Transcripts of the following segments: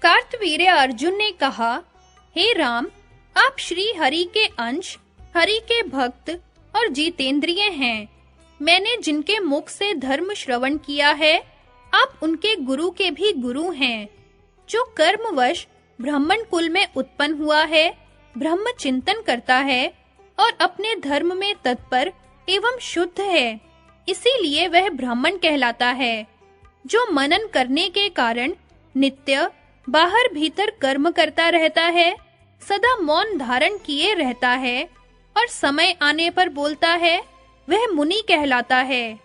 कार्तवीर्य अर्जुन ने कहा, हे राम, आप श्री हरि के अंश, हरि के भक्त और जितेंद्रिय हैं। मैंने जिनके मुख से धर्म श्रवण किया है, आप उनके गुरु के भी गुरु हैं। जो कर्मवश ब्राह्मण कुल में उत्पन्न हुआ है, ब्रह्म चिंतन करता है और अपने धर्म में तत्पर एवं शुद्ध है, इसीलिए वह ब्राह्मण कहलाता है। जो मनन करने के कारण नित्य बाहर भीतर कर्म करता रहता है, सदा मौन धारण किए रहता है और समय आने पर बोलता है, वह मुनि कहलाता है।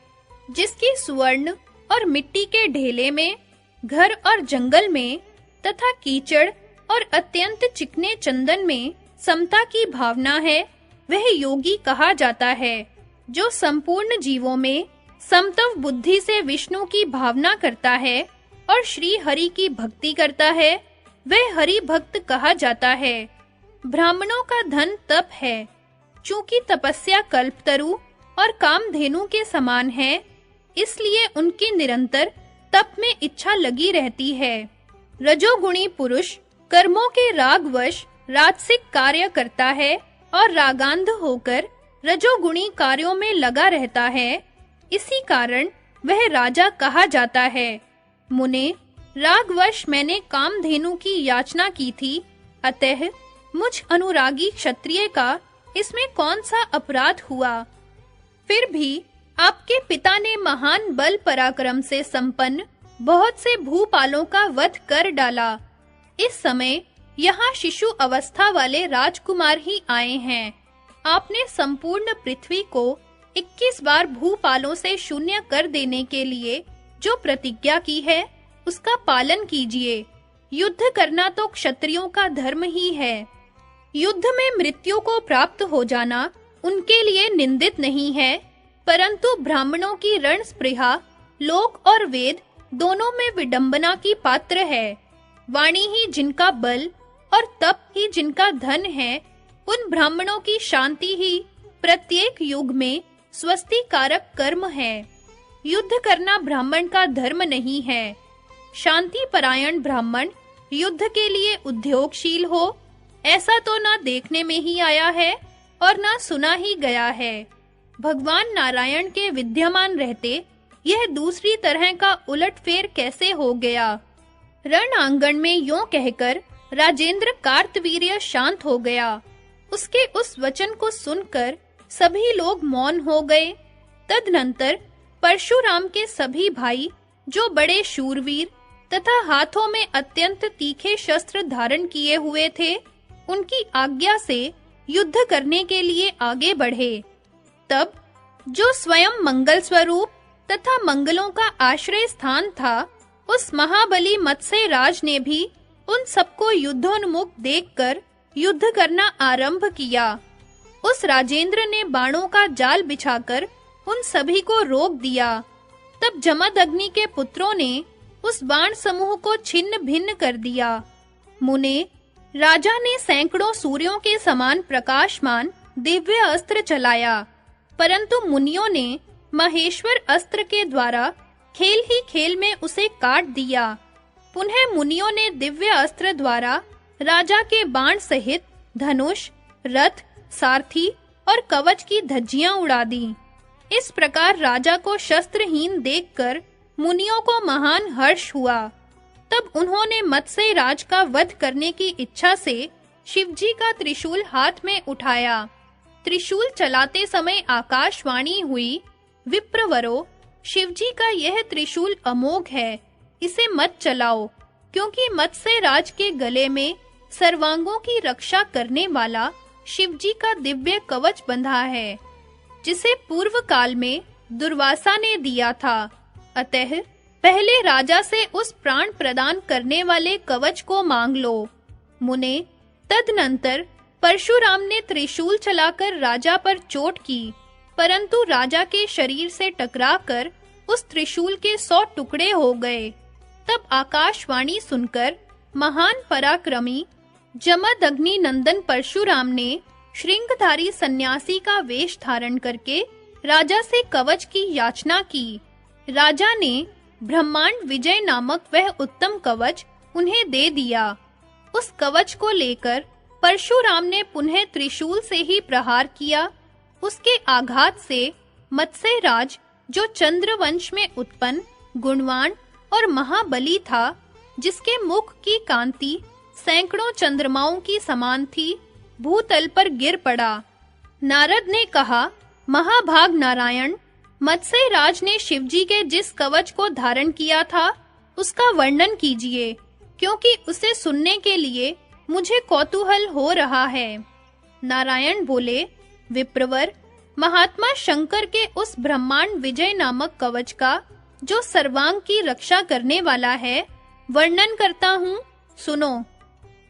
जिसकी सुवर्ण और मिट्टी के ढेले में, घर और जंगल में तथा कीचड़ और अत्यंत चिकने चंदन में समता की भावना है, वह योगी कहा जाता है। जो संपूर्ण जीवों में समत्व बुद्धि से विष्णु की भावना करता है और श्री हरि की भक्ति करता है, वह हरि भक्त कहा जाता है। ब्राह्मणों का धन तप है। चूंकि तपस्या कल्पतरु और कामधेनु के समान है, इसलिए उनकी निरंतर तप में इच्छा लगी रहती है। रजोगुणी पुरुष कर्मों के रागवश राजसिक कार्य करता है और रागांध होकर रजोगुणी कार्यों में लगा रहता है। इसी कारण वह राजा कहा जाता है। मुने, रागवश मैंने कामधेनु की याचना की थी, अतः मुझ अनुरागी क्षत्रिय का इसमें कौन सा अपराध हुआ? फिर भी आपके पिता ने महान बल पराक्रम से संपन्न बहुत से भूपालों का वध कर डाला। इस समय यहाँ शिशु अवस्था वाले राजकुमार ही आए हैं। आपने संपूर्ण पृथ्वी को 21 बार भूपालों से शून्य कर देने के लिए जो प्रतिज्ञा की है, उसका पालन कीजिए। युद्ध करना तो क्षत्रियों का धर्म ही है। युद्ध में मृत्यु को प्राप्त हो जाना उनके लिए निंदित नहीं है, परंतु ब्राह्मणों की रण स्पृहा लोक और वेद दोनों में विडंबना की पात्र है। वाणी ही जिनका बल और तप ही जिनका धन है, उन ब्राह्मणों की शांति ही प्रत्येक युग में स्वस्ति कारक कर्म है। युद्ध करना ब्राह्मण का धर्म नहीं है। शांति परायण ब्राह्मण युद्ध के लिए उद्योगशील हो, ऐसा तो ना देखने में ही आया है और ना सुना ही गया है। भगवान नारायण के विद्यमान रहते यह दूसरी तरह का उलटफेर कैसे हो गया? रण आंगन में यूं कहकर राजेंद्र कार्तवीर्य शांत हो गया। उसके उस वचन को सुनकर सभी लोग मौन हो गए। तदनंतर परशुराम के सभी भाई, जो बड़े शूरवीर तथा हाथों में अत्यंत तीखे शस्त्र धारण किए हुए थे, उनकी आज्ञा से युद्ध करने के लिए आगे बढ़े। तब जो स्वयं मंगल स्वरूप तथा मंगलों का आश्रय स्थान था, उस महाबली मत्स्य राज ने भी उन सबको युद्धोन्मुख देखकर युद्ध करना आरंभ किया। उस राजेंद्र ने बाणों का जाल बिछाकर उन सभी को रोक दिया। तब जमदग्नि के पुत्रों ने उस बाण समूह को छिन्न भिन्न कर दिया। मुने, राजा ने सैकड़ों सूर्यों के समान प्रकाशमान दिव्य अस्त्र चलाया, परंतु मुनियों ने महेश्वर अस्त्र के द्वारा खेल ही खेल में उसे काट दिया। पुनः मुनियों ने दिव्य अस्त्र द्वारा राजा के बाण सहित धनुष, रथ, सारथी और कवच की धज्जियां उड़ा दी। इस प्रकार राजा को शस्त्रहीन देखकर मुनियों को महान हर्ष हुआ। तब उन्होंने मत्स्य राज का वध करने की इच्छा से शिवजी का त्रिशूल हाथ में उठाया। त्रिशूल चलाते समय आकाशवाणी हुई, विप्रवरो, शिवजी का यह त्रिशूल अमोघ है, इसे मत चलाओ, क्योंकि मत्स्य राज के गले में सर्वांगों की रक्षा करने वाला शिवजी का दिव्य कवच बंधा है, जिसे पूर्व काल में दुर्वासा ने दिया था। अतः पहले राजा से उस प्राण प्रदान करने वाले कवच को मांग लो। मुने, तदनंतर परशुराम ने त्रिशूल चलाकर राजा पर चोट की, परंतु राजा के शरीर से टकराकर उस त्रिशूल के 100 टुकड़े हो गए। तब आकाशवाणी सुनकर महान पराक्रमी जमदग्नि नंदन परशुराम ने श्रृंगधारी सन्यासी का वेश धारण करके राजा से कवच की याचना की। राजा ने ब्रह्मांड विजय नामक वह उत्तम कवच उन्हें दे दिया। उस कवच को लेकर परशुराम ने पुनः त्रिशूल से ही प्रहार किया। उसके आघात से मत्स्यराज, जो चंद्रवंश में उत्पन्न गुणवान और महाबली था, जिसके मुख की कांति सैकड़ों चंद्रमाओं की समान थी, भूतल पर गिर पड़ा। नारद ने कहा, महाभाग नारायण, मत्स्यराज ने शिवजी के जिस कवच को धारण किया था, उसका वर्णन कीजिए, क्योंकि उसे सुनने के लिए मुझे कौतूहल हो रहा है। नारायण बोले, विप्रवर, महात्मा शंकर के उस ब्रह्मांड विजय नामक कवच का, जो सर्वांग की रक्षा करने वाला है, वर्णन करता हूँ, सुनो।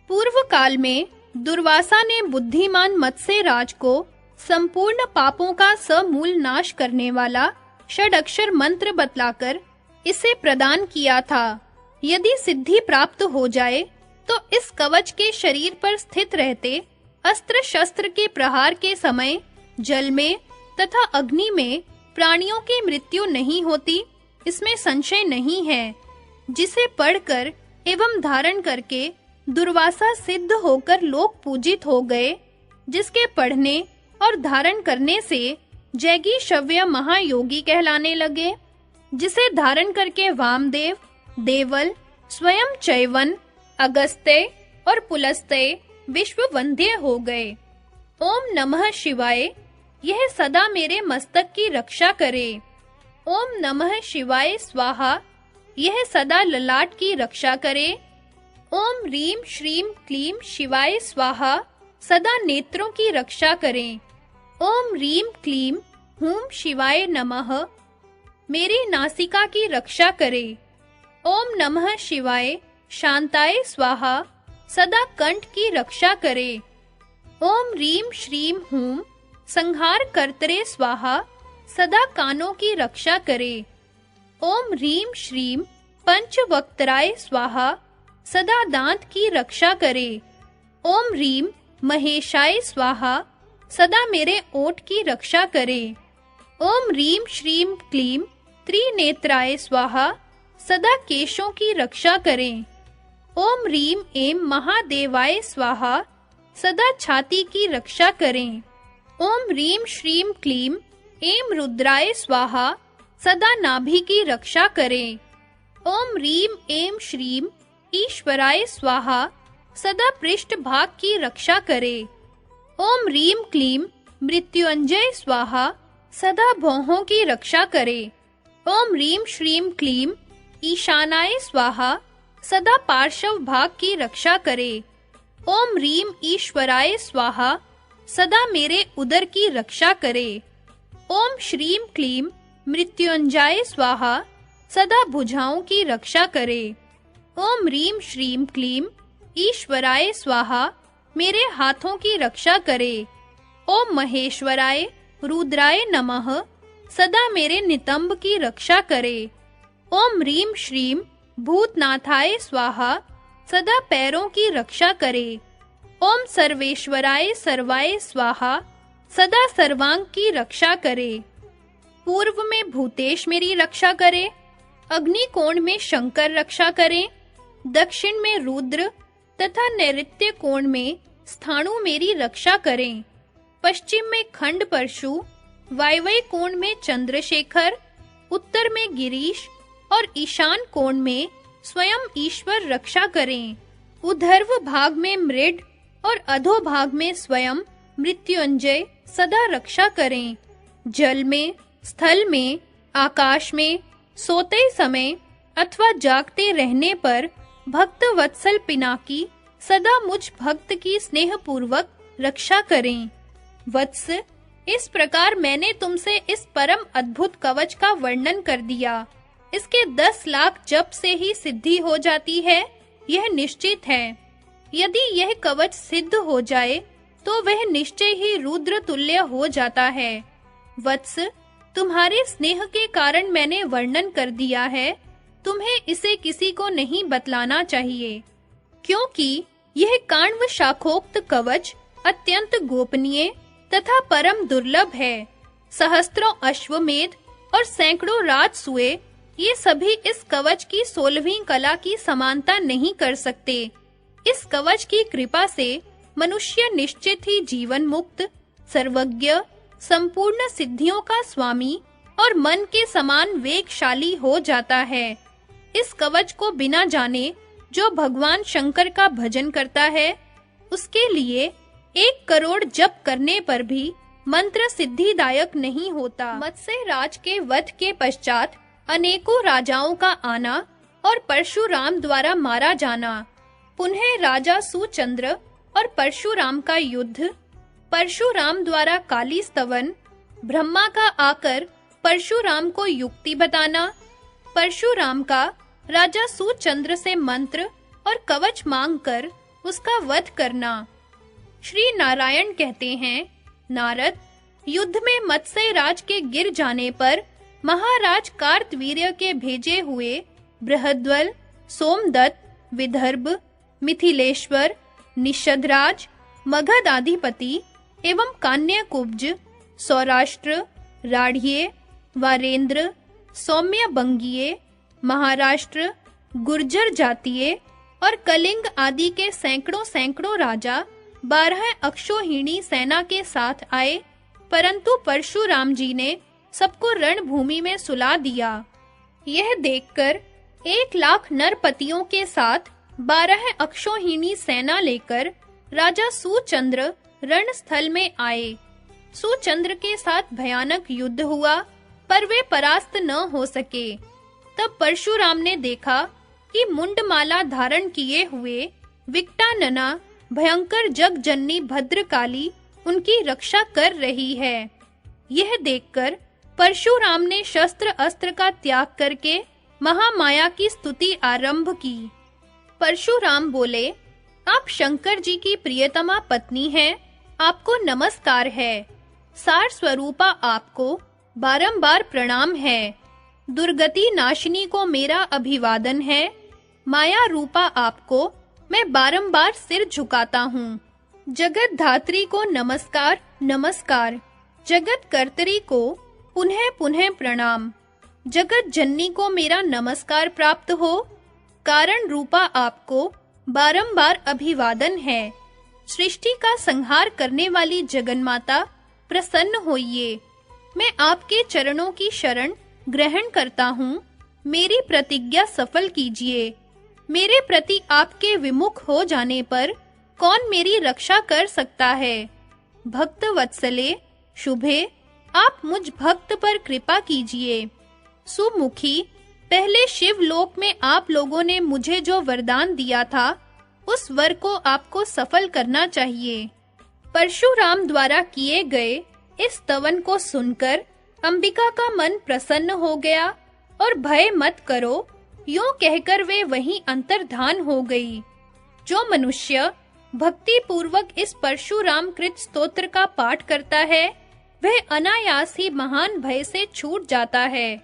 पूर्व काल में दुर्वासा ने बुद्धिमान मत्स्यराज को संपूर्ण पापों का समूल नाश करने वाला षडक्षर मंत्र बतलाकर इसे प्रदान किया था। यदि सिद्धि प्राप्त हो जाए तो इस कवच के शरीर पर स्थित रहते अस्त्र शस्त्र के प्रहार के समय जल में तथा अग्नि में प्राणियों की मृत्यु नहीं होती, इसमें संशय नहीं है। जिसे पढ़कर एवं धारण करके दुर्वासा सिद्ध होकर लोक पूजित हो गए, जिसके पढ़ने और धारण करने से जैगी शव्य महायोगी कहलाने लगे, जिसे धारण करके वामदेव, देवल, स्वयं चैवन, अगस्त्य और पुलस्त्य विश्व वंद्य हो गए। ओम नमः शिवाय, यह सदा मेरे मस्तक की रक्षा करे। ओम नमः शिवाय स्वाहा, यह सदा ललाट की रक्षा करे। ओम रीम श्रीम क्लीम शिवाय स्वाहा, सदा नेत्रों की रक्षा करें। ओम रीम क्लीम हूम शिवाय नमः, मेरी नासिका की रक्षा करे। ओम नमः शिवाय शांताय स्वाहा, सदा कंठ की रक्षा करे। ओम रीम श्रीम हूम संहार कर्तरे स्वाहा, सदा कानों की रक्षा करे। ओम रीम श्रीम पंचवक्त्राय स्वाहा, सदा दांत की रक्षा करे। ओम रीम महेशाय स्वाहा, सदा मेरे ओठ की रक्षा करे। ओम रीम श्रीम क्लीम त्रिनेत्राय स्वाहा, सदा केशों की रक्षा करें। ओम रीम एम महादेवाय स्वाहा, सदा छाती की रक्षा करें। ओम रीम श्रीम क्लीम एम रुद्राय स्वाहा, सदा नाभि की रक्षा करें। ओम रीम एम श्रीम ईश्वराय स्वाहा, सदा पृष्ठ भाग की रक्षा करे। ओम रीम क्लीम मृत्युंजय स्वाहा, सदा भौहों की रक्षा करे। ओम रीम श्रीम क्लीम ईशानाय स्वाहा, सदा पार्श्व भाग की रक्षा करे। ओम रीम ईश्वराय स्वाहा, सदा मेरे उदर की रक्षा करे। ओम श्रीम क्लीम मृत्युंजय स्वाहा, सदा भुजाओं की रक्षा करे। ओम रीम श्रीम क्लीम ईश्वराय स्वाहा, मेरे हाथों की रक्षा करे। ओम महेश्वराय रुद्राय नमः, सदा मेरे नितंब की रक्षा करे। ओम रीम श्रीम भूतनाथाय स्वाहा, सदा पैरों की रक्षा करे। ओम सर्वेश्वराय सर्वाय स्वाहा, सदा सर्वांग की रक्षा करे। पूर्व में भूतेश मेरी रक्षा करे, अग्नि कोण में शंकर रक्षा करें, दक्षिण में रुद्र तथा नैऋत्य कोण में स्थाणु मेरी रक्षा करें, पश्चिम में खंड परशु, वायव्य कोण में चंद्रशेखर, उत्तर में गिरीश और ईशान कोण में स्वयं ईश्वर रक्षा करें। ऊर्ध्व भाग में मृड और अधो भाग में स्वयं मृत्युंजय सदा रक्षा करें। जल में, स्थल में, आकाश में, सोते समय अथवा जागते रहने पर भक्त वत्सल पिनाकी सदा मुझ भक्त की स्नेह पूर्वक रक्षा करें। वत्स, इस प्रकार मैंने तुमसे इस परम अद्भुत कवच का वर्णन कर दिया। इसके 10 लाख जप से ही सिद्धि हो जाती है, यह निश्चित है। यदि यह कवच सिद्ध हो जाए तो वह निश्चय ही रुद्र तुल्य हो जाता है। वत्स, तुम्हारे स्नेह के कारण मैंने वर्णन कर दिया है, तुम्हें इसे किसी को नहीं बतलाना चाहिए, क्योंकि यह काण्व शाखोक्त कवच अत्यंत गोपनीय तथा परम दुर्लभ है। सहस्त्रों अश्वमेध और सैकड़ों राजसूय ये सभी इस कवच की 16वीं कला की समानता नहीं कर सकते। इस कवच की कृपा से मनुष्य निश्चित ही जीवन मुक्त, सर्वज्ञ, संपूर्ण सिद्धियों का स्वामी और मन के समान वेगशाली हो जाता है। इस कवच को बिना जाने जो भगवान शंकर का भजन करता है, उसके लिए 1 करोड़ जप करने पर भी मंत्र सिद्धिदायक नहीं होता। मत्स्य राज के वध के पश्चात अनेकों राजाओं का आना और परशुराम द्वारा मारा जाना, पुनः राजा सुचंद्र और परशुराम का युद्ध, परशुराम द्वारा काली स्तवन, ब्रह्मा का आकर परशुराम को युक्ति बताना, परशुराम का राजा सुचंद्र से मंत्र और कवच मांगकर उसका वध करना। श्री नारायण कहते हैं, नारद, युद्ध में मत्स्य राज के गिर जाने पर महाराज कार्तवीर्य के भेजे हुए बृहद्वल, सोमदत्त, विदर्भ, मिथिलेश्वर, निषदराज, मगधाधिपति एवं कान्यकुब्ज, सौराष्ट्र, राढ़िये, वारेंद्र, सौम्य बंगीय, महाराष्ट्र, गुर्जर जातीय और कलिंग आदि के सैकड़ों राजा 12 अक्षौहिणी सेना के साथ आए, परंतु परशुराम जी ने सबको रणभूमि में सुला दिया। यह देखकर 1 लाख नरपतियों के साथ 12 अक्षौहिणी सेना लेकर राजा सुचंद्र रणस्थल में आए। सुचंद्र के साथ भयानक युद्ध हुआ, पर वे परास्त न हो सके। तब परशुराम ने देखा कि मुंडमाला धारण किए हुए विकटानना भयंकर जगजननी भद्रकाली उनकी रक्षा कर रही है। यह देखकर परशुराम ने शस्त्र अस्त्र का त्याग करके महामाया की स्तुति आरंभ की। परशुराम बोले, आप शंकर जी की प्रियतमा पत्नी हैं, आपको नमस्कार है। सार स्वरूपा आपको बारंबार प्रणाम है। दुर्गति नाशिनी को मेरा अभिवादन है। माया रूपा आपको मैं बारंबार सिर झुकाता हूँ। जगत धात्री को नमस्कार नमस्कार। जगत कर्त्री को पुनः पुनः प्रणाम। जगत जननी को मेरा नमस्कार प्राप्त हो। कारण रूपा आपको बारंबार अभिवादन है। सृष्टि का संहार करने वाली जगन्माता, प्रसन्न होइए। मैं आपके चरणों की शरण ग्रहण करता हूँ। मेरी प्रतिज्ञा सफल कीजिए। मेरे प्रति आपके विमुख हो जाने पर कौन मेरी रक्षा कर सकता है? भक्त वत्सले, शुभे, आप मुझ भक्त पर कृपा कीजिए। सुमुखी, पहले शिवलोक में आप लोगों ने मुझे जो वरदान दिया था, उस वर को आपको सफल करना चाहिए। परशुराम द्वारा किए गए इस स्तवन को सुनकर अंबिका का मन प्रसन्न हो गया और भय मत करो, यूं कहकर वे वहीं अंतर्धान हो गई। जो मनुष्य भक्ति पूर्वक इस परशुराम कृत स्तोत्र का पाठ करता है, वह अनायास ही महान भय से छूट जाता है।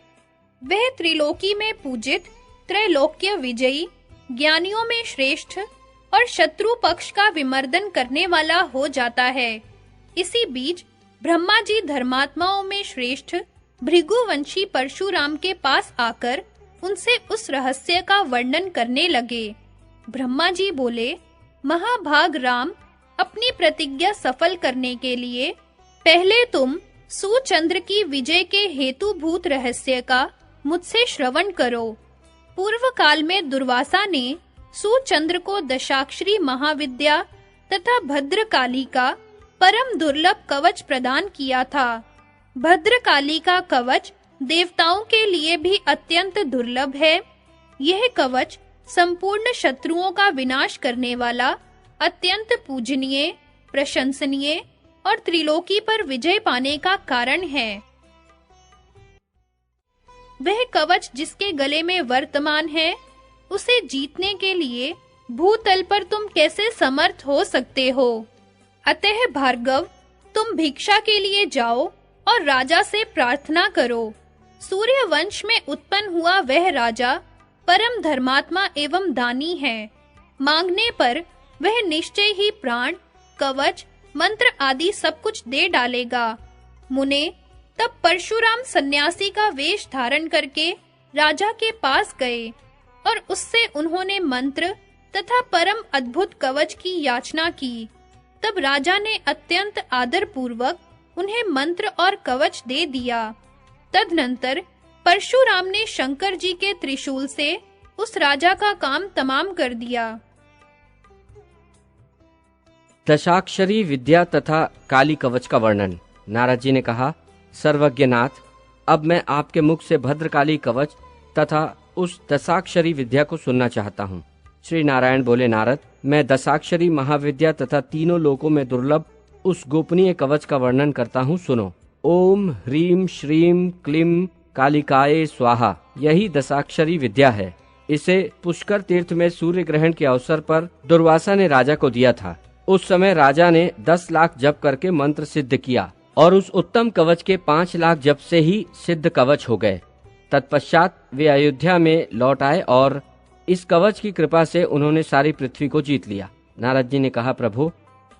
वह त्रिलोकी में पूजित, त्रैलोक्य विजयी, ज्ञानियों में श्रेष्ठ और शत्रु पक्ष का विमर्दन करने वाला हो जाता है। इसी बीच ब्रह्मा जी धर्मात्माओं में श्रेष्ठ भृगुवंशी परशुराम के पास आकर उनसे उस रहस्य का वर्णन करने लगे। ब्रह्मा जी बोले, महाभाग राम, अपनी प्रतिज्ञा सफल करने के लिए पहले तुम सुचंद्र की विजय के हेतुभूत रहस्य का मुझसे श्रवण करो। पूर्व काल में दुर्वासा ने सुचंद्र को दशाक्षरी महाविद्या तथा भद्रकाली का परम दुर्लभ कवच प्रदान किया था। भद्रकाली का कवच देवताओं के लिए भी अत्यंत दुर्लभ है। यह कवच संपूर्ण शत्रुओं का विनाश करने वाला, अत्यंत पूजनीय, प्रशंसनीय और त्रिलोकी पर विजय पाने का कारण है। वह कवच जिसके गले में वर्तमान है, उसे जीतने के लिए भूतल पर तुम कैसे समर्थ हो सकते हो? अतः भार्गव, तुम भिक्षा के लिए जाओ और राजा से प्रार्थना करो। सूर्य वंश में उत्पन्न हुआ वह राजा परम धर्मात्मा एवं दानी है। मांगने पर वह निश्चय ही प्राण, कवच, मंत्र आदि सब कुछ दे डालेगा। मुने, तब परशुराम सन्यासी का वेश धारण करके राजा के पास गए और उससे उन्होंने मंत्र तथा परम अद्भुत कवच की याचना की। तब राजा ने अत्यंत आदर पूर्वक उन्हें मंत्र और कवच दे दिया। तदनंतर परशुराम ने शंकर जी के त्रिशूल से उस राजा का काम तमाम कर दिया। दशाक्षरी विद्या तथा काली कवच का वर्णन। नारद जी ने कहा, सर्वज्ञनाथ, अब मैं आपके मुख से भद्रकाली कवच तथा उस दशाक्षरी विद्या को सुनना चाहता हूँ। श्री नारायण बोले, नारद, मैं दशाक्षरी महाविद्या तथा तीनों लोकों में दुर्लभ उस गोपनीय कवच का वर्णन करता हूँ, सुनो। ओम ह्रीम श्रीम क्लीम कालिकाये स्वाहा, यही दशाक्षरी विद्या है। इसे पुष्कर तीर्थ में सूर्य ग्रहण के अवसर पर दुर्वासा ने राजा को दिया था। उस समय राजा ने 10 लाख जप करके मंत्र सिद्ध किया और उस उत्तम कवच के 5 लाख जप से ही सिद्ध कवच हो गए। तत्पश्चात वे अयोध्या में लौट आए और इस कवच की कृपा से उन्होंने सारी पृथ्वी को जीत लिया। नारद जी ने कहा, प्रभु,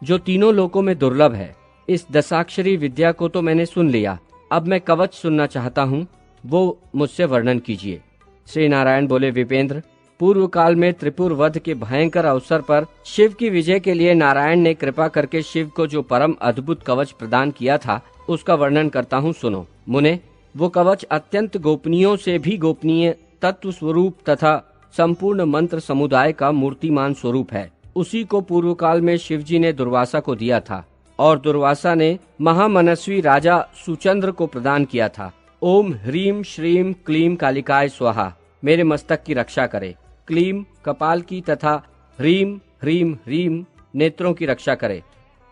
जो तीनों लोकों में दुर्लभ है, इस दशाक्षरी विद्या को तो मैंने सुन लिया। अब मैं कवच सुनना चाहता हूँ, वो मुझसे वर्णन कीजिए। श्री नारायण बोले, विपेंद्र, पूर्व काल में त्रिपुर वध के भयंकर अवसर पर शिव की विजय के लिए नारायण ने कृपा करके शिव को जो परम अद्भुत कवच प्रदान किया था, उसका वर्णन करता हूँ, सुनो। मुने, वो कवच अत्यंत गोपनीयों से भी गोपनीय तत्व स्वरूप तथा संपूर्ण मंत्र समुदाय का मूर्तिमान स्वरूप है। उसी को पूर्व काल में शिव जी ने दुर्वासा को दिया था और दुर्वासा ने महामनस्वी राजा सुचंद्र को प्रदान किया था। ओम ह्रीम श्रीम क्लीम कालिकाय स्वाहा, मेरे मस्तक की रक्षा करे। क्लीम कपाल की तथा ह्रीम ह्रीम ह्रीम नेत्रों की रक्षा करे।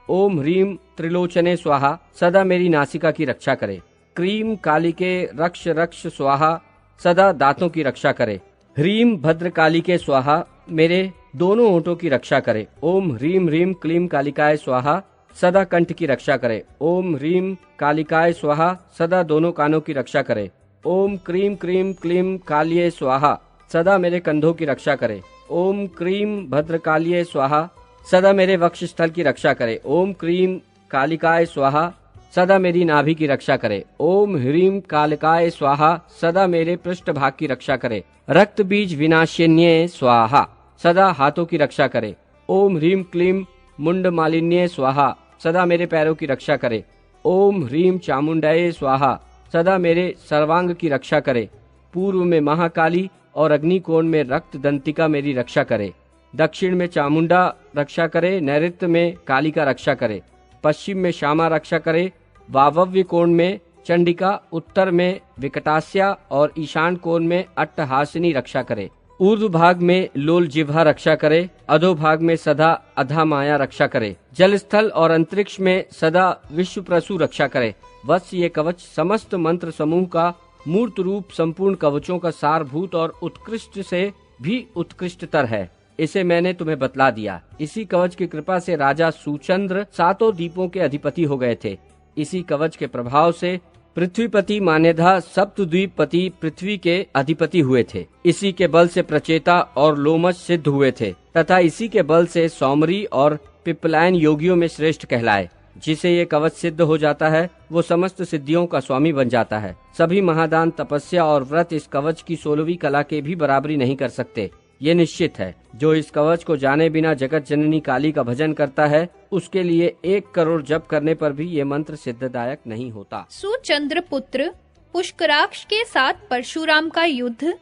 ओम ह्रीम त्रिलोचने स्वाहा, सदा मेरी नासिका की रक्षा करे। क्रीम कालिके रक्ष रक्ष स्वाहा, सदा दांतों की रक्षा करे। ह्रीम भद्रकालिके स्वाहा, मेरे दोनों होठों की रक्षा करे। ओम ह्रीम ह्रीम क्लीम कालिकाय स्वाहा, सदा कंठ की रक्षा करे। ओम ह्रीम कालिकाय स्वाहा, सदा दोनों कानों की रक्षा करे। ओम क्रीम क्रीम क्लीम कालिये स्वाहा, सदा मेरे कंधों की रक्षा करे। ओम क्रीम भद्रकालिये स्वाहा, सदा मेरे वक्षस्थल की रक्षा करे। ओम क्रीम कालिकाय स्वाहा, सदा मेरी नाभि की रक्षा करे। ओम ह्रीम कालिकाय स्वाहा, सदा मेरे पृष्ठ भाग की रक्षा करे। रक्त बीज विनाशिन्ये स्वाहा, सदा हाथों की रक्षा करे। ओम ह्रीम क्लीम मुंड मालिन्ये स्वाहा, सदा मेरे पैरों की रक्षा करे। ओम ह्रीम चामुंडाये स्वाहा, सदा मेरे सर्वांग की रक्षा करे। पूर्व में महाकाली और अग्निकोण में रक्त दंतिका मेरी रक्षा करे। दक्षिण में चामुंडा रक्षा करे। नैऋत्य में काली का रक्षा करे। पश्चिम में श्यामा रक्षा करे। वावव्य कोण में चंडिका, उत्तर में विकटास्या और ईशान कोण में अट्टहासिनी रक्षा करे। ऊर्ध्व भाग में लोल जिह्वा रक्षा करे। अधो भाग में सदा अधा माया रक्षा करे। जल स्थल और अंतरिक्ष में सदा विश्व प्रसु रक्षा करे। वत्स, ये कवच समस्त मंत्र समूह का मूर्त रूप संपूर्ण कवचों का सारभूत और उत्कृष्ट से भी उत्कृष्टतर है। इसे मैंने तुम्हें बतला दिया। इसी कवच की कृपा से राजा सुचंद्र 7 द्वीपों के अधिपति हो गए थे। इसी कवच के प्रभाव से पृथ्वीपति मान्यधा सप्तद्वीपति पृथ्वी के अधिपति हुए थे। इसी के बल से प्रचेता और लोमश सिद्ध हुए थे तथा इसी के बल से सौमरी और पिप्पलायन योगियों में श्रेष्ठ कहलाए। जिसे ये कवच सिद्ध हो जाता है, वो समस्त सिद्धियों का स्वामी बन जाता है। सभी महादान, तपस्या और व्रत इस कवच की 16वीं कला के भी बराबरी नहीं कर सकते। ये निश्चित है, जो इस कवच को जाने बिना जगत जननी काली का भजन करता है, उसके लिए 1 करोड़ जप करने पर भी ये मंत्र सिद्धदायक नहीं होता। सुचंद्र पुत्र पुष्कराक्ष के साथ परशुराम का युद्ध।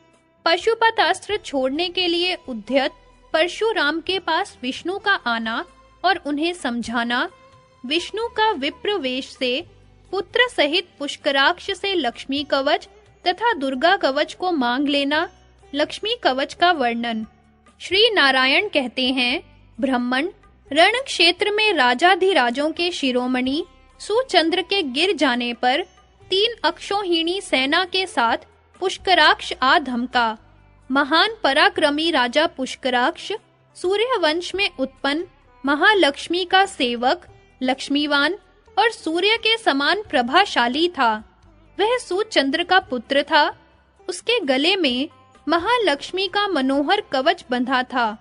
पशुपत अस्त्र छोड़ने के लिए उद्यत परशुराम के पास विष्णु का आना और उन्हें समझाना, विष्णु का विप्र वेश से पुत्र सहित पुष्कराक्ष से लक्ष्मी कवच तथा दुर्गा कवच को मांग लेना। लक्ष्मी कवच का वर्णन। श्री नारायण कहते हैं, ब्राह्मण, रण क्षेत्र में राजाधिराजों के शिरोमणि सुचंद्र के गिर जाने पर 3 अक्षौहिणी सेना के साथ पुष्कराक्ष आ धमका। महान पराक्रमी राजा पुष्कराक्ष सूर्यवंश में उत्पन्न महालक्ष्मी का सेवक, लक्ष्मीवान और सूर्य के समान प्रभाशाली था। वह सुचंद्र का पुत्र था। उसके गले में महालक्ष्मी का मनोहर कवच बंधा था,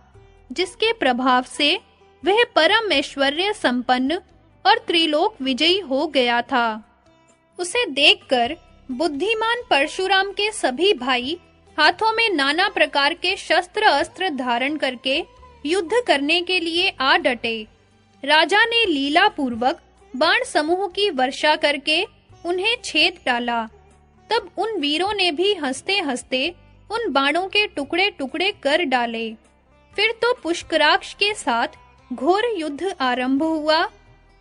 जिसके प्रभाव से वह परम ऐश्वर्य संपन्न और त्रिलोक विजयी हो गया था। उसे देखकर बुद्धिमान परशुराम के सभी भाई हाथों में नाना प्रकार के शस्त्र अस्त्र धारण करके युद्ध करने के लिए आ डटे। राजा ने लीला पूर्वक बाण समूह की वर्षा करके उन्हें छेद डाला। तब उन वीरों ने भी हंसते-हंसते उन बाणों के टुकड़े-टुकड़े कर डाले। फिर तो पुष्कराक्ष के साथ घोर युद्ध आरंभ हुआ।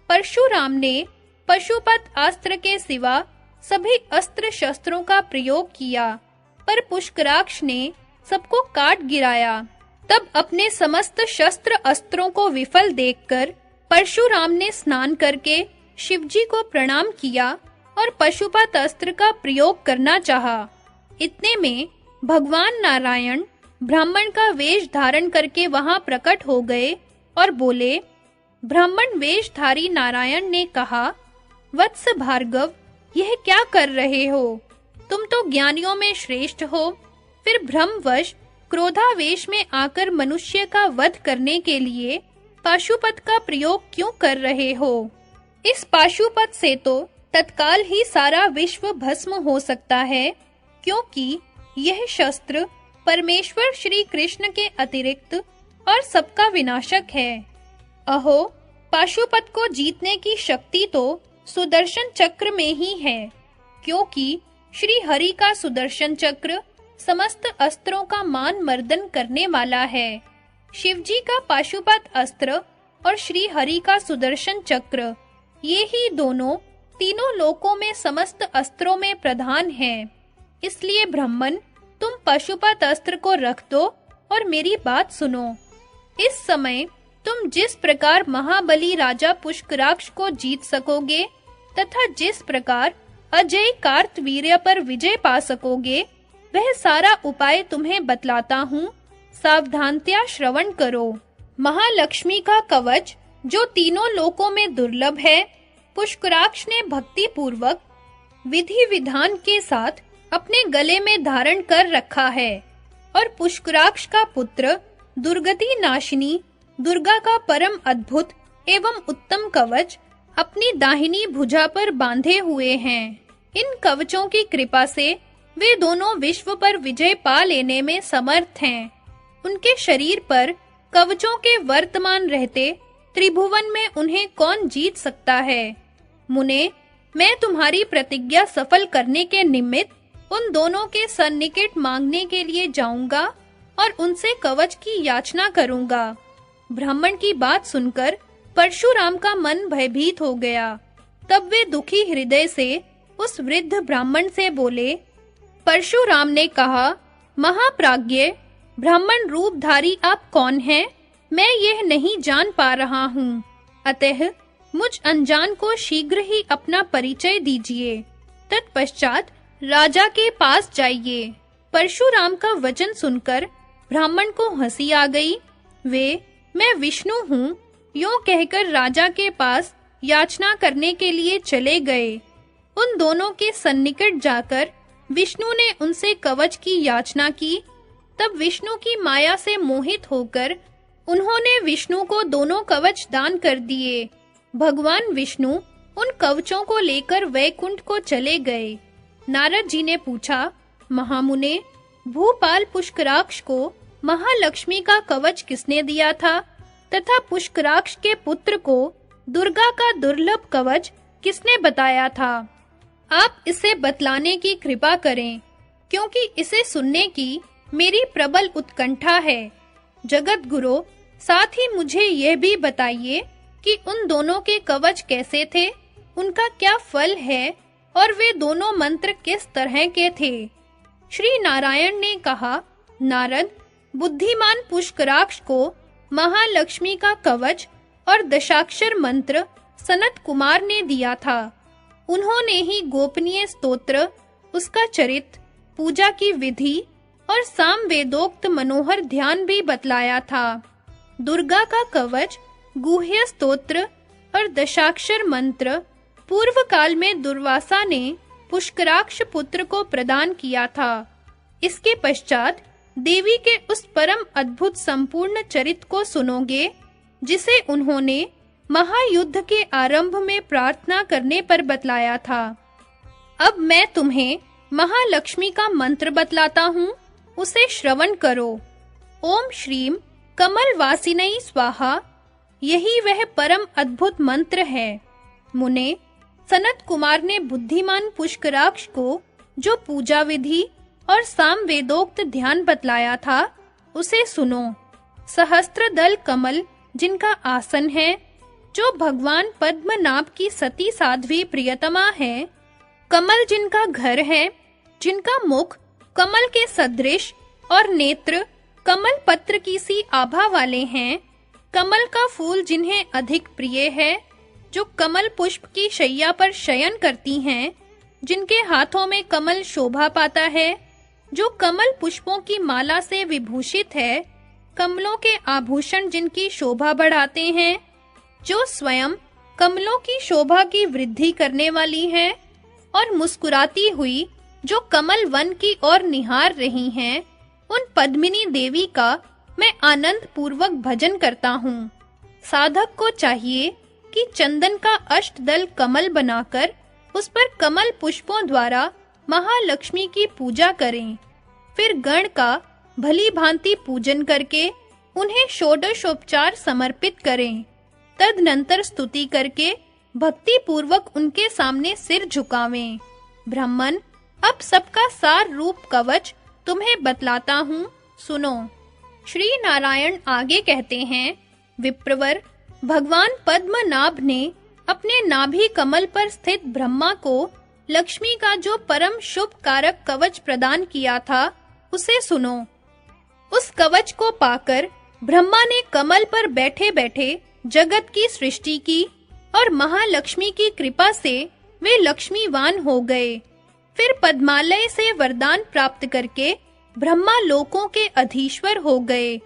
परशुराम ने पशुपत अस्त्र के सिवा सभी अस्त्र शस्त्रों का प्रयोग किया, पर पुष्कराक्ष ने सबको काट गिराया। तब अपने समस्त शस्त्र अस्त्रों को विफल देखकर परशुराम ने स्नान करके शिवजी को प्रणाम किया और पशुपत अस्त्र का प्रयोग करना चाहा। इतने में भगवान नारायण ब्राह्मण का वेश धारण करके वहां प्रकट हो गए और बोले। ब्राह्मण वेशधारी नारायण ने कहा, वत्स भार्गव, यह क्या कर रहे हो? तुम तो ज्ञानियों में श्रेष्ठ हो, फिर भ्रमवश क्रोधावेश में आकर मनुष्य का वध करने के लिए पाशुपत का प्रयोग क्यों कर रहे हो? इस पाशुपत से तो तत्काल ही सारा विश्व भस्म हो सकता है, क्योंकि यह शस्त्र परमेश्वर श्री कृष्ण के अतिरिक्त और सबका विनाशक है। अहो, पाशुपत को जीतने की शक्ति तो सुदर्शन चक्र में ही है, क्योंकि श्री हरि का सुदर्शन चक्र समस्त अस्त्रों का मान मर्दन करने वाला है। शिवजी का पाशुपत अस्त्र और श्री हरि का सुदर्शन चक्र, ये ही दोनों तीनों लोकों में समस्त अस्त्रों में प्रधान हैं। इसलिए ब्राह्मण, तुम पाशुपत अस्त्र को रख दो और मेरी बात सुनो। इस समय तुम जिस प्रकार महाबली राजा पुष्कराक्ष को जीत सकोगे तथा जिस प्रकार अजय कार्तवीर्य पर विजय पा सकोगे, वह सारा उपाय तुम्हें बतलाता हूँ। सावधानतया श्रवण करो। महालक्ष्मी का कवच जो तीनों लोकों में दुर्लभ है, पुष्कराक्ष ने भक्ति पूर्वक विधि विधान के साथ अपने गले में धारण कर रखा है, और पुष्कराक्ष का पुत्र दुर्गति नाशिनी दुर्गा का परम अद्भुत एवं उत्तम कवच अपनी दाहिनी भुजा पर बांधे हुए हैं। इन कवचों की कृपा से वे दोनों विश्व पर विजय पा लेने में समर्थ हैं। उनके शरीर पर कवचों के वर्तमान रहते त्रिभुवन में उन्हें कौन जीत सकता है? मुने, मैं तुम्हारी प्रतिज्ञा सफल करने के निमित्त उन दोनों के सन्निकट मांगने के लिए जाऊंगा और उनसे कवच की याचना करूंगा। ब्राह्मण की बात सुनकर परशुराम का मन भयभीत हो गया। तब वे दुखी हृदय से उस वृद्ध ब्राह्मण से बोले। परशुराम ने कहा, महाप्राज्ञ, ब्राह्मण रूपधारी आप कौन हैं? मैं यह नहीं जान पा रहा हूँ। अतः मुझ अनजान को शीघ्र ही अपना परिचय दीजिए। तत्पश्चात राजा के पास जाइए। परशुराम का वचन सुनकर ब्राह्मण को हंसी आ गई। वे, मैं विष्णु हूँ, यूं कहकर राजा के पास याचना करने के लिए चले गए। उन दोनों के सन्निकट जाकर विष्णु ने उनसे कवच की याचना की। तब विष्णु की माया से मोहित होकर उन्होंने विष्णु को दोनों कवच दान कर दिए। भगवान विष्णु उन कवचों को लेकर वैकुंठ को चले गए। नारद जी ने पूछा, महामुने, भूपाल पुष्कराक्ष को महालक्ष्मी का कवच किसने दिया था तथा पुष्कराक्ष के पुत्र को दुर्गा का दुर्लभ कवच किसने बताया था? आप इसे बतलाने की कृपा करें, क्योंकि इसे सुनने की मेरी प्रबल उत्कंठा है। जगत गुरु, साथ ही मुझे यह भी बताइए कि उन दोनों के कवच कैसे थे, उनका क्या फल है और वे दोनों मंत्र किस तरह के थे? श्री नारायण ने कहा, नारद, बुद्धिमान पुष्कराक्ष को महालक्ष्मी का कवच और दशाक्षर मंत्र सनत कुमार ने दिया था। उन्होंने ही गोपनीय स्तोत्र, उसका चरित्र, पूजा की विधि और सामवेदोक्त मनोहर ध्यान भी बतलाया था। दुर्गा का कवच, गुह्य स्तोत्र और दशाक्षर मंत्र पूर्व काल में दुर्वासा ने पुष्कराक्ष पुत्र को प्रदान किया था। इसके पश्चात देवी के उस परम अद्भुत संपूर्ण चरित्र को सुनोगे, जिसे उन्होंने महायुद्ध के आरंभ में प्रार्थना करने पर बतलाया था। अब मैं तुम्हें महालक्ष्मी का मंत्र बतलाता हूँ, उसे श्रवण करो। ओम श्रीम कमल वासिनी स्वाहा। यही वह परम अद्भुत मंत्र है। मुने, सनत कुमार ने बुद्धिमान पुष्कराक्ष को जो पूजा विधि और साम वेदोक्त ध्यान बतलाया था, उसे सुनो। सहस्त्रदल कमल जिनका आसन है, जो भगवान पद्मनाभ की सती साध्वी प्रियतमा है, कमल जिनका घर है, जिनका मुख कमल के सदृश और नेत्र कमल पत्र की सी आभा वाले हैं, कमल का फूल जिन्हें अधिक प्रिय है, जो कमल पुष्प की शैया पर शयन करती हैं, जिनके हाथों में कमल शोभा पाता है, जो कमल पुष्पों की माला से विभूषित है, कमलों के आभूषण जिनकी शोभा बढ़ाते हैं, जो स्वयं कमलों की शोभा की वृद्धि करने वाली है, और मुस्कुराती हुई जो कमल वन की ओर निहार रही हैं, उन पद्मिनी देवी का मैं आनंद पूर्वक भजन करता हूँ। साधक को चाहिए कि चंदन का अष्टदल कमल बनाकर उस पर कमल पुष्पों द्वारा महालक्ष्मी की पूजा करें। फिर गण का भली भांति पूजन करके उन्हें षोडशोपचार समर्पित करें। तदनंतर स्तुति करके भक्ति पूर्वक उनके सामने सिर झुकावें। ब्राह्मण, अब सबका सार रूप कवच तुम्हें बतलाता हूँ, सुनो। श्री नारायण आगे कहते हैं, विप्रवर, भगवान पद्मनाभ ने अपने नाभि कमल पर स्थित ब्रह्मा को लक्ष्मी का जो परम शुभ कारक कवच प्रदान किया था, उसे सुनो। उस कवच को पाकर ब्रह्मा ने कमल पर बैठे-बैठे जगत की सृष्टि की और महालक्ष्मी की कृपा से वे लक्ष्मीवान हो गए। फिर पद्मालय से वरदान प्राप्त करके ब्रह्मा लोकों के अधीश्वर हो गए।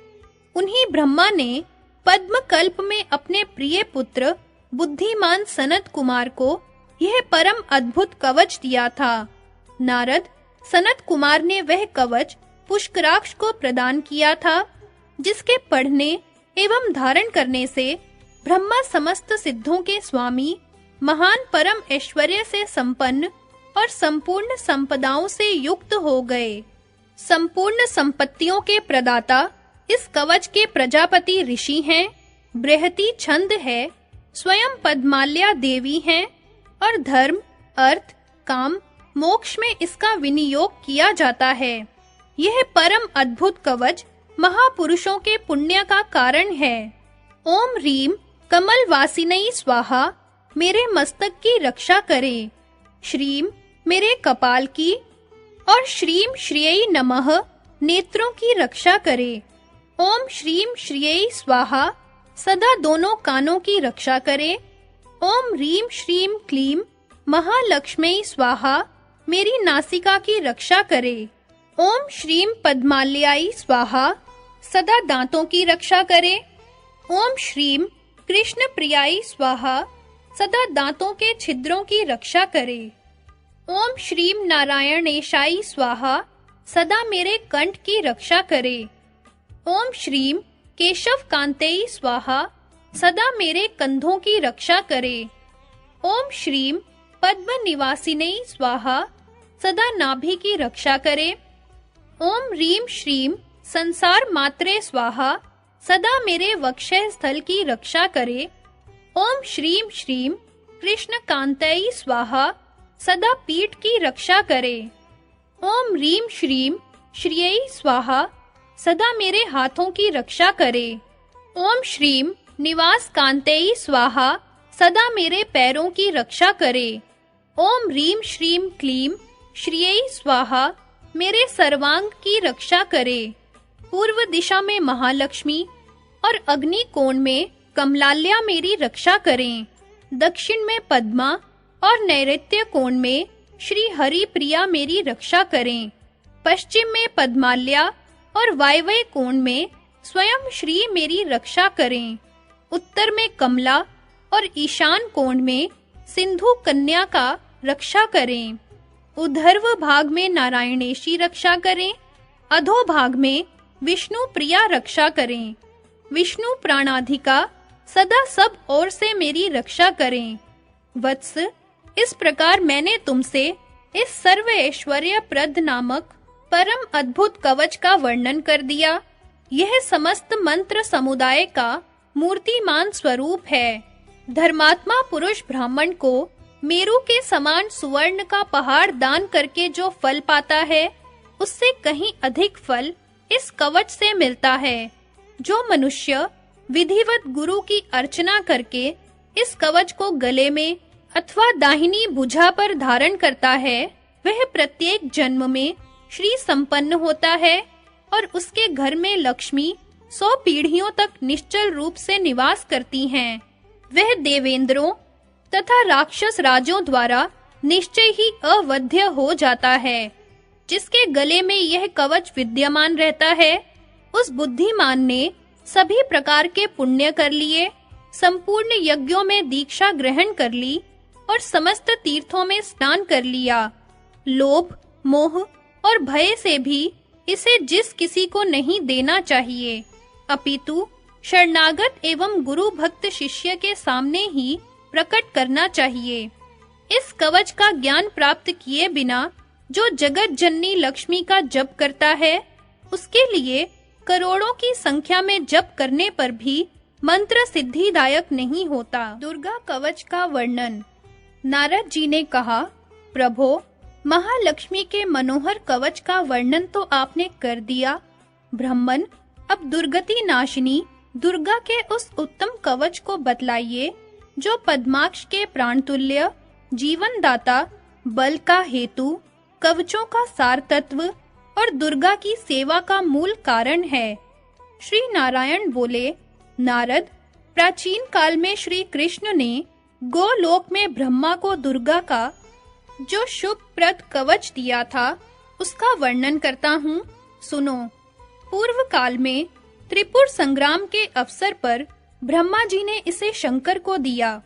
उन्हीं ब्रह्मा ने पद्म कल्प में अपने प्रिय पुत्र बुद्धिमान सनत कुमार को यह परम अद्भुत कवच दिया था। नारद, सनत कुमार ने वह कवच पुष्कराक्ष को प्रदान किया था, जिसके पढ़ने एवं धारण करने से ब्रह्मा समस्त सिद्धों के स्वामी, महान परम ऐश्वर्य से संपन्न और संपूर्ण संपदाओं से युक्त हो गए। संपूर्ण संपत्तियों के प्रदाता इस कवच के प्रजापति ऋषि हैं, बृहति छंद है, स्वयं पद्माल्या देवी हैं और धर्म, अर्थ, काम, मोक्ष में इसका विनियोग किया जाता है। यह परम अद्भुत कवच महापुरुषों के पुण्य का कारण है। ओम रीम कमल वासिनी स्वाहा मेरे मस्तक की रक्षा करे। श्रीम मेरे कपाल की और श्रीम श्रियै नमः नेत्रों की रक्षा करे। ओम श्रीम श्रियै स्वाहा सदा दोनों कानों की रक्षा करे। ओम रीम श्रीम क्लीम महालक्ष्मी स्वाहा मेरी नासिका की रक्षा करे। ओम श्रीम पद्माल्याई स्वाहा सदा दांतों की रक्षा करे। ओम श्रीम कृष्ण प्रियाई स्वाहा सदा दांतों के छिद्रों की रक्षा करे। ओम श्रीम नारायणेशाई स्वाहा सदा मेरे कंठ की रक्षा करे। ओम श्रीम केशव कांतेई स्वाहा सदा मेरे कंधों की रक्षा करे। ओम श्रीम पद्म निवासिनी स्वाहा सदा नाभि की रक्षा करे। ओम रीम श्रीम संसार मात्रे स्वाहा सदा मेरे वक्षः स्थल की रक्षा करे। ओम श्रीम श्रीम कृष्ण कांतेई स्वाहा सदा पीठ की रक्षा करे। ओम रीम श्रीम श्रियै स्वाहा सदा मेरे हाथों की रक्षा करे। ओम श्रीम निवास कांतेई स्वाहा सदा मेरे पैरों की रक्षा करे। ओम रीम श्रीम क्लीम श्रियै स्वाहा मेरे सर्वांग की रक्षा करे। पूर्व दिशा में महालक्ष्मी और अग्नि कोण में कमलाल्या मेरी रक्षा करें। दक्षिण में पद्मा और नैऋत्य कोण में श्री हरि प्रिया मेरी रक्षा करें। पश्चिम में पद्माल्या और वायव्य कोण में स्वयं श्री मेरी रक्षा करें। उत्तर में कमला और ईशान कोण में सिंधु कन्या का रक्षा करें। उधर्व भाग में नारायणेशी रक्षा करें। अधो भाग में विष्णु प्रिया रक्षा करें। विष्णु प्राणाधिका सदा सब ओर से मेरी रक्षा करें। वत्स, इस प्रकार मैंने तुमसे इस सर्व ऐश्वर्य प्रद नामक परम अद्भुत कवच का वर्णन कर दिया। यह समस्त मंत्र समुदाय का मूर्तिमान स्वरूप है। धर्मात्मा पुरुष ब्राह्मण को मेरु के समान सुवर्ण का पहाड़ दान करके जो फल पाता है, उससे कहीं अधिक फल इस कवच से मिलता है। जो मनुष्य विधिवत गुरु की अर्चना करके इस कवच को गले में अथवा दाहिनी भुजा पर धारण करता है, वह प्रत्येक जन्म में श्री संपन्न होता है और उसके घर में लक्ष्मी 100 पीढ़ियों तक निश्चल रूप से निवास करती हैं। वह देवेंद्रों तथा राक्षस राजों द्वारा निश्चय ही अवध्य हो जाता है। जिसके गले में यह कवच विद्यमान रहता है, उस बुद्धिमान ने सभी प्रकार के पुण्य कर लिए, संपूर्ण यज्ञों में दीक्षा ग्रहण कर ली और समस्त तीर्थों में स्नान कर लिया। लोभ, मोह और भय से भी इसे जिस किसी को नहीं देना चाहिए, अपितु शरणागत एवं गुरु भक्त शिष्य के सामने ही प्रकट करना चाहिए। इस कवच का ज्ञान प्राप्त किए बिना जो जगत जननी लक्ष्मी का जप करता है, उसके लिए करोड़ों की संख्या में जप करने पर भी मंत्र सिद्धिदायक नहीं होता। दुर्गा कवच का वर्णन। नारद जी ने कहा, प्रभो, महालक्ष्मी के मनोहर कवच का वर्णन तो आपने कर दिया। ब्राह्मण, अब दुर्गति नाशिनी दुर्गा के उस उत्तम कवच को बतलाइए जो पद्माक्ष के प्राणतुल्य, जीवन दाता, बल का हेतु, कवचों का सार तत्व और दुर्गा की सेवा का मूल कारण है। श्री नारायण बोले, नारद, प्राचीन काल में श्री कृष्ण ने गोलोक में ब्रह्मा को दुर्गा का जो शुभ प्रद कवच दिया था, उसका वर्णन करता हूँ, सुनो। पूर्व काल में त्रिपुर संग्राम के अवसर पर ब्रह्मा जी ने इसे शंकर को दिया,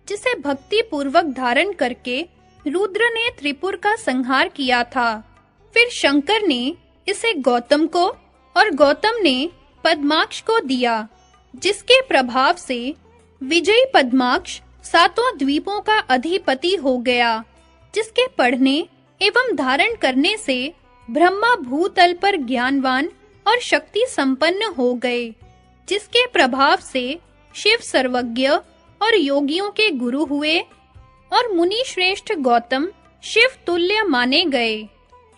जिसे भक्ति पूर्वक धारण करके रुद्र ने त्रिपुर का संहार किया था। फिर शंकर ने इसे गौतम को और गौतम ने पद्माक्ष को दिया, जिसके प्रभाव से विजयी पद्माक्ष 7 द्वीपों का अधिपति हो गया, जिसके पढ़ने एवं धारण करने से ब्रह्मा भूतल पर ज्ञानवान और शक्ति संपन्न हो गए, जिसके प्रभाव से शिव सर्वज्ञ और योगियों के गुरु हुए और मुनि श्रेष्ठ गौतम शिव तुल्य माने गए।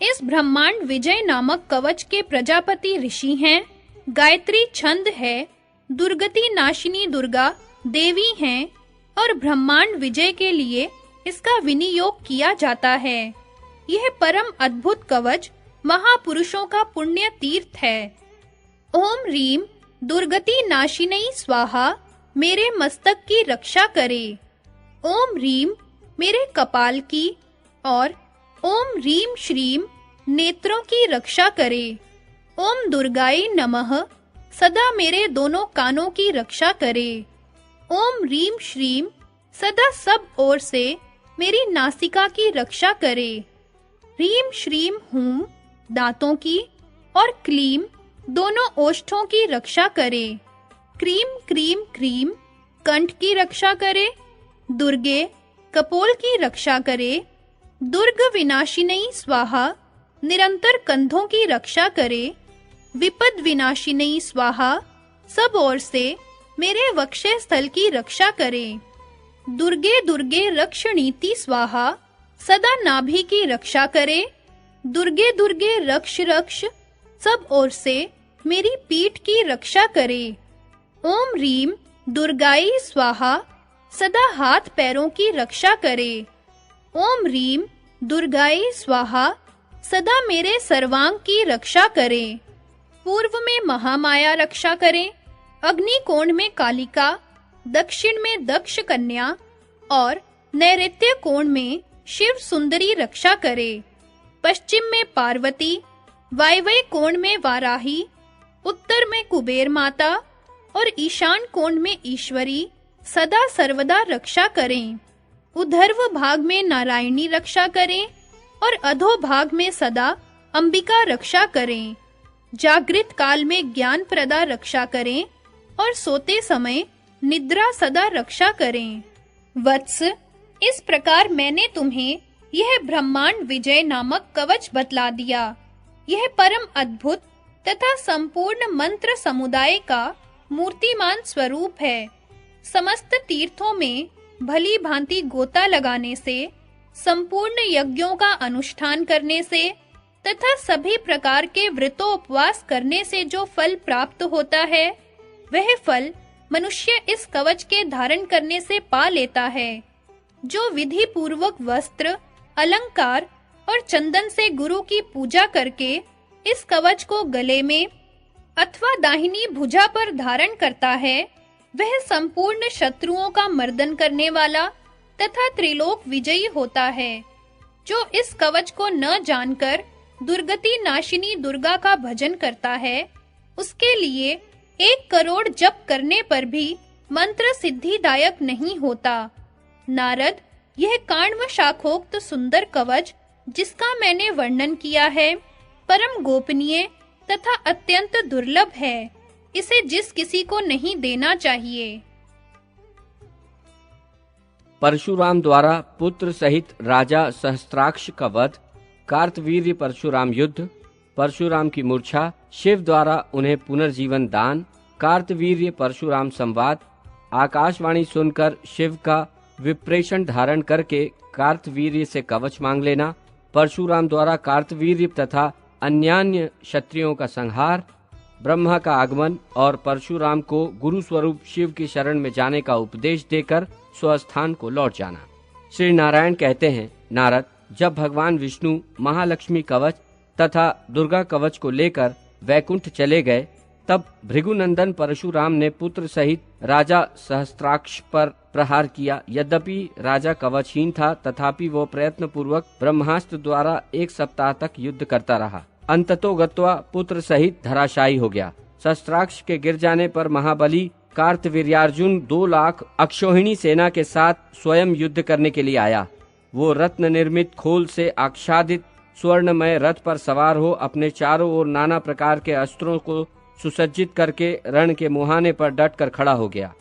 इस ब्रह्मांड विजय नामक कवच के प्रजापति ऋषि हैं, गायत्री छंद है, दुर्गति नाशिनी दुर्गा देवी हैं और ब्रह्मांड विजय के लिए इसका विनियोग किया जाता है। यह परम अद्भुत कवच महापुरुषों का पुण्य तीर्थ है। ओम रीम दुर्गति नाशिनी स्वाहा मेरे मस्तक की रक्षा करे। ओम रीम मेरे कपाल की और ओम रीम श्रीम नेत्रों की रक्षा करे। ओम दुर्गाय नमः सदा मेरे दोनों कानों की रक्षा करे। ओम रीम श्रीम सदा सब ओर से मेरी नासिका की रक्षा करे। रीम श्रीम हूम दांतों की और क्लीम दोनों ओष्ठों की रक्षा करे। क्रीम क्रीम क्रीम कंठ की रक्षा करे। दुर्गे कपोल की रक्षा करे। दुर्ग विनाशिनी स्वाहा निरंतर कंधों की रक्षा करे। विपद विनाशिनी स्वाहा सब ओर से मेरे वक्षे स्थल की रक्षा करे। दुर्गे दुर्गे रक्षणीति स्वाहा सदा नाभि की रक्षा करे। दुर्गे दुर्गे रक्ष रक्ष सब ओर से मेरी पीठ की रक्षा करे। ओम रीम दुर्गाई स्वाहा सदा हाथ पैरों की रक्षा करे। ओम रीम दुर्गाई स्वाहा सदा मेरे सर्वांग की रक्षा करे। पूर्व में महामाया रक्षा करे। अग्नि कोण में कालिका, दक्षिण में दक्ष कन्या और नैऋत्य कोण में शिव सुंदरी रक्षा करे। पश्चिम में पार्वती, वायव्य कोण में वाराही, उत्तर में कुबेर माता और ईशान कोण में ईश्वरी सदा सर्वदा रक्षा करें। उधर्व भाग में नारायणी रक्षा करें और अधो भाग में सदा अंबिका रक्षा करें। जागृत काल में ज्ञान प्रदा रक्षा करें और सोते समय निद्रा सदा रक्षा करें। वत्स, इस प्रकार मैंने तुम्हें यह ब्रह्मांड विजय नामक कवच बतला दिया। यह परम अद्भुत तथा संपूर्ण मंत्र समुदाय का मूर्तिमान स्वरूप है। समस्त तीर्थों में भली भांति गोता लगाने से, संपूर्ण यज्ञों का अनुष्ठान करने से तथा सभी प्रकार के व्रतोपवास करने से जो फल प्राप्त होता है, वह फल मनुष्य इस कवच के धारण करने से पा लेता है। जो विधि पूर्वक वस्त्र, अलंकार और चंदन से गुरु की पूजा करके इस कवच को गले में अथवा दाहिनी भुजा पर धारण करता है, वह संपूर्ण शत्रुओं का मर्दन करने वाला तथा त्रिलोक विजयी होता है। जो इस कवच को न जानकर दुर्गति नाशिनी दुर्गा का भजन करता है, उसके लिए 1 करोड़ जप करने पर भी मंत्र सिद्धिदायक नहीं होता। नारद, यह काण्व शाखोक्त सुंदर कवच जिसका मैंने वर्णन किया है, परम गोपनीय तथा अत्यंत दुर्लभ है। इसे जिस किसी को नहीं देना चाहिए। परशुराम द्वारा पुत्र सहित राजा सहस्त्राक्ष का वध, कार्तवीर्य परशुराम युद्ध, परशुराम की मूर्छा, शिव द्वारा उन्हें पुनर्जीवन दान, कार्तवीर्य परशुराम संवाद, आकाशवाणी सुनकर शिव का विप्रेषण धारण करके कार्तवीर्य से कवच मांग लेना, परशुराम द्वारा कार्तवीर्य तथा अन्यान्य क्षत्रियों का संहार, ब्रह्मा का आगमन और परशुराम को गुरु स्वरूप शिव की शरण में जाने का उपदेश देकर स्वस्थान को लौट जाना। श्री नारायण कहते हैं, नारद, जब भगवान विष्णु महालक्ष्मी कवच तथा दुर्गा कवच को लेकर वैकुंठ चले गए, तब भृगुनंदन परशुराम ने पुत्र सहित राजा सहस्त्राक्ष पर प्रहार किया। यद्यपि राजा कवचहीन था, तथापि वो प्रयत्न पूर्वक ब्रह्मास्त्र द्वारा 1 सप्ताह तक युद्ध करता रहा। अंततोगत्वा पुत्र सहित धराशायी हो गया। सहस्त्राक्ष के गिर जाने पर महाबली कार्तवीर्यार्जुन 2 लाख अक्षौहिणी सेना के साथ स्वयं युद्ध करने के लिए आया। वो रत्न निर्मित खोल से आच्छादित स्वर्णमय रथ पर सवार हो अपने चारों ओर नाना प्रकार के अस्त्रों को सुसज्जित करके रण के मुहाने पर डटकर खड़ा हो गया।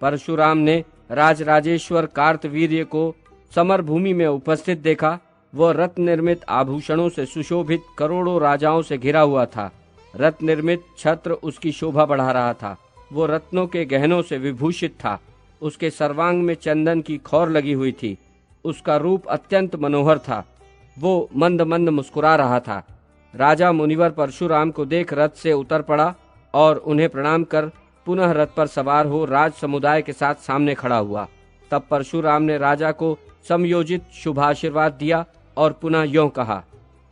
परशुराम ने राजराजेश्वर कार्तवीर्य को समर भूमि में उपस्थित देखा। वह रत्न निर्मित आभूषणों से सुशोभित करोड़ों राजाओं से घिरा हुआ था। रत्न निर्मित छत्र उसकी शोभा बढ़ा रहा था। वो रत्नों के गहनों से विभूषित था। उसके सर्वांग में चंदन की खौर लगी हुई थी। उसका रूप अत्यंत मनोहर था। वो मंद मंद मुस्कुरा रहा था। राजा मुनिवर परशुराम को देख रथ से उतर पड़ा और उन्हें प्रणाम कर पुनः रथ पर सवार हो राज समुदाय के साथ सामने खड़ा हुआ। तब परशुराम ने राजा को समयोजित शुभाशीर्वाद दिया और पुनः यों कहा,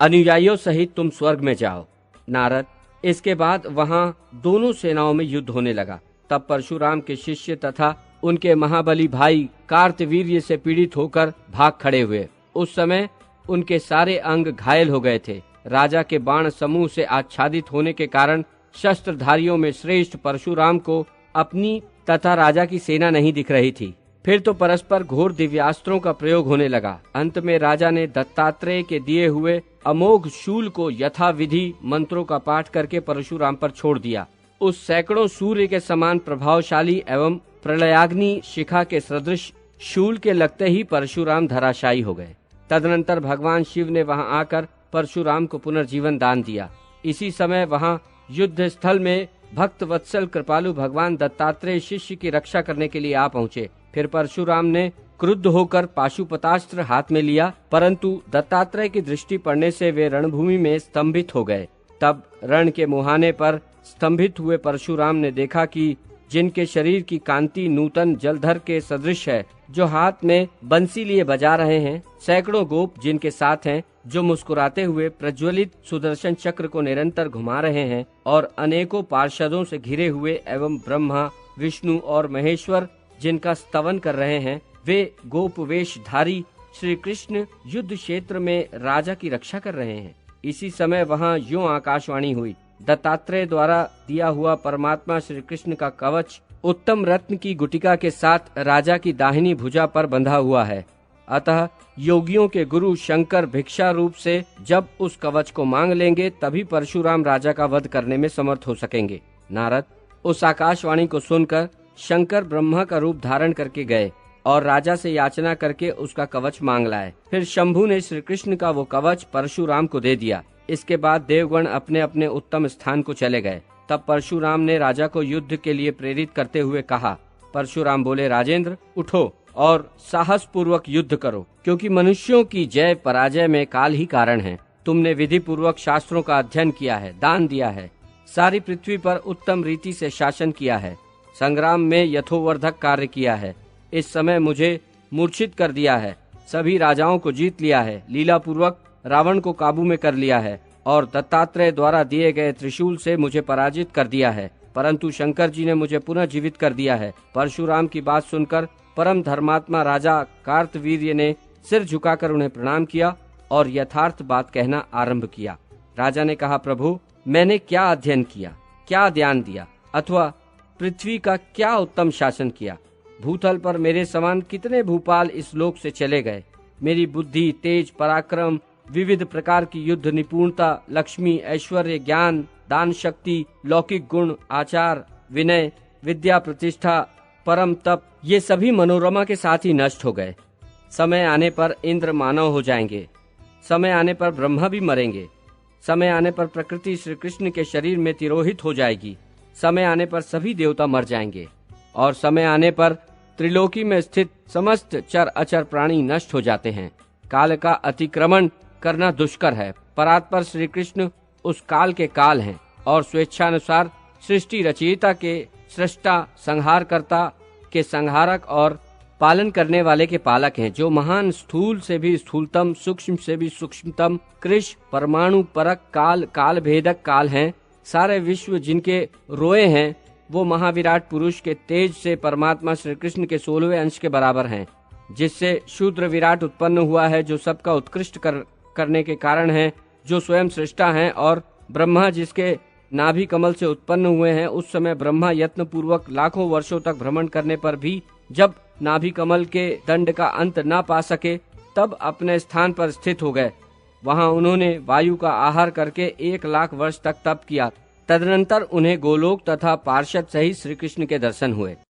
अनुयायियों सहित तुम स्वर्ग में जाओ। नारद, इसके बाद वहां दोनों सेनाओं में युद्ध होने लगा। तब परशुराम के शिष्य तथा उनके महाबली भाई कार्तवीर्य से पीड़ित होकर भाग खड़े हुए। उस समय उनके सारे अंग घायल हो गए थे। राजा के बाण समूह से आच्छादित होने के कारण शस्त्रधारियों में श्रेष्ठ परशुराम को अपनी तथा राजा की सेना नहीं दिख रही थी। फिर तो परस्पर घोर दिव्यास्त्रों का प्रयोग होने लगा। अंत में राजा ने दत्तात्रेय के दिए हुए अमोघ शूल को यथाविधि मंत्रों का पाठ करके परशुराम पर छोड़ दिया। उस सैकड़ों सूर्य के समान प्रभावशाली एवं प्रलयाग्नि शिखा के सदृश शूल के लगते ही परशुराम धराशायी हो गए। तदनंतर भगवान शिव ने वहां आकर परशुराम को पुनर्जीवन दान दिया। इसी समय वहां युद्ध स्थल में भक्त वत्सल कृपालु भगवान दत्तात्रेय शिष्य की रक्षा करने के लिए आ पहुँचे। फिर परशुराम ने क्रुद्ध होकर पाशुपतास्त्र हाथ में लिया, परंतु दत्तात्रेय की दृष्टि पड़ने से वे रणभूमि में स्तंभित हो गए। तब रण के मुहाने पर स्तंभित हुए परशुराम ने देखा कि जिनके शरीर की कांति नूतन जलधर के सदृश है, जो हाथ में बंसी लिए बजा रहे हैं, सैकड़ों गोप जिनके साथ हैं, जो मुस्कुराते हुए प्रज्वलित सुदर्शन चक्र को निरंतर घुमा रहे हैं, और अनेकों पार्षदों से घिरे हुए एवं ब्रह्मा, विष्णु और महेश्वर जिनका स्तवन कर रहे हैं, वे गोप वेशधारी श्री कृष्ण युद्ध क्षेत्र में राजा की रक्षा कर रहे हैं। इसी समय वहां यूं आकाशवाणी हुई, दत्तात्रेय द्वारा दिया हुआ परमात्मा श्री कृष्ण का कवच उत्तम रत्न की गुटिका के साथ राजा की दाहिनी भुजा पर बंधा हुआ है। अतः योगियों के गुरु शंकर भिक्षा रूप से जब उस कवच को मांग लेंगे, तभी परशुराम राजा का वध करने में समर्थ हो सकेंगे। नारद, उस आकाशवाणी को सुनकर शंकर ब्रह्मा का रूप धारण करके गए। और राजा से याचना करके उसका कवच मांग लाए। फिर शंभु ने श्री कृष्ण का वो कवच परशुराम को दे दिया। इसके बाद देवगण अपने अपने उत्तम स्थान को चले गए। तब परशुराम ने राजा को युद्ध के लिए प्रेरित करते हुए कहा। परशुराम बोले, राजेंद्र उठो और साहस पूर्वक युद्ध करो, क्योंकि मनुष्यों की जय पराजय में काल ही कारण है। तुमने विधि पूर्वक शास्त्रों का अध्ययन किया है, दान दिया है, सारी पृथ्वी पर उत्तम रीति से शासन किया है, संग्राम में यथोवर्धक कार्य किया है। इस समय मुझे मूर्छित कर दिया है, सभी राजाओं को जीत लिया है, लीला पूर्वक रावण को काबू में कर लिया है और दत्तात्रेय द्वारा दिए गए त्रिशूल से मुझे पराजित कर दिया है। परंतु शंकर जी ने मुझे पुनः जीवित कर दिया है। परशुराम की बात सुनकर परम धर्मात्मा राजा कार्तवीर्य ने सिर झुकाकर उन्हें प्रणाम किया और यथार्थ बात कहना आरंभ किया। राजा ने कहा, प्रभु मैंने क्या अध्ययन किया, क्या ध्यान दिया, अथवा पृथ्वी का क्या उत्तम शासन किया। भूतल पर मेरे समान कितने भूपाल इस लोक से चले गए। मेरी बुद्धि, तेज, पराक्रम, विविध प्रकार की युद्ध निपुणता, लक्ष्मी, ऐश्वर्य, ज्ञान, दान शक्ति, लौकिक गुण, आचार, विनय, विद्या, प्रतिष्ठा, परम तप, ये सभी मनोरमा के साथ ही नष्ट हो गए। समय आने पर इंद्र मानव हो जाएंगे, समय आने पर ब्रह्मा भी मरेंगे, समय आने पर प्रकृति श्री कृष्ण के शरीर में तिरोहित हो जाएगी, समय आने पर सभी देवता मर जाएंगे और समय आने पर त्रिलोकी में स्थित समस्त चर अचर प्राणी नष्ट हो जाते हैं। काल का अतिक्रमण करना दुष्कर है। परात्पर श्री कृष्ण उस काल के काल हैं और स्वेच्छानुसार सृष्टि रचयिता के सृष्टा, संहारकर्ता के संहारक और पालन करने वाले के पालक हैं, जो महान स्थूल से भी स्थूलतम, सूक्ष्म से भी सूक्ष्मतम, कृश, परमाणु परक काल, काल भेदक काल हैं। सारे विश्व जिनके रोए हैं वो महाविराट पुरुष के तेज से परमात्मा श्री कृष्ण के 16वें अंश के बराबर हैं, जिससे शूद्र विराट उत्पन्न हुआ है, जो सबका उत्कृष्ट करने के कारण है, जो स्वयं सृष्टा हैं। और ब्रह्मा जिसके नाभि कमल से उत्पन्न हुए हैं। उस समय ब्रह्मा यत्न पूर्वक लाखों वर्षों तक भ्रमण करने पर भी जब नाभि कमल के दंड का अंत ना पा सके, तब अपने स्थान पर स्थित हो गए। वहां उन्होंने वायु का आहार करके 1,00,000 वर्ष तक तप किया। तदनंतर उन्हें गोलोक तथा पार्षद सहित श्री कृष्ण के दर्शन हुए।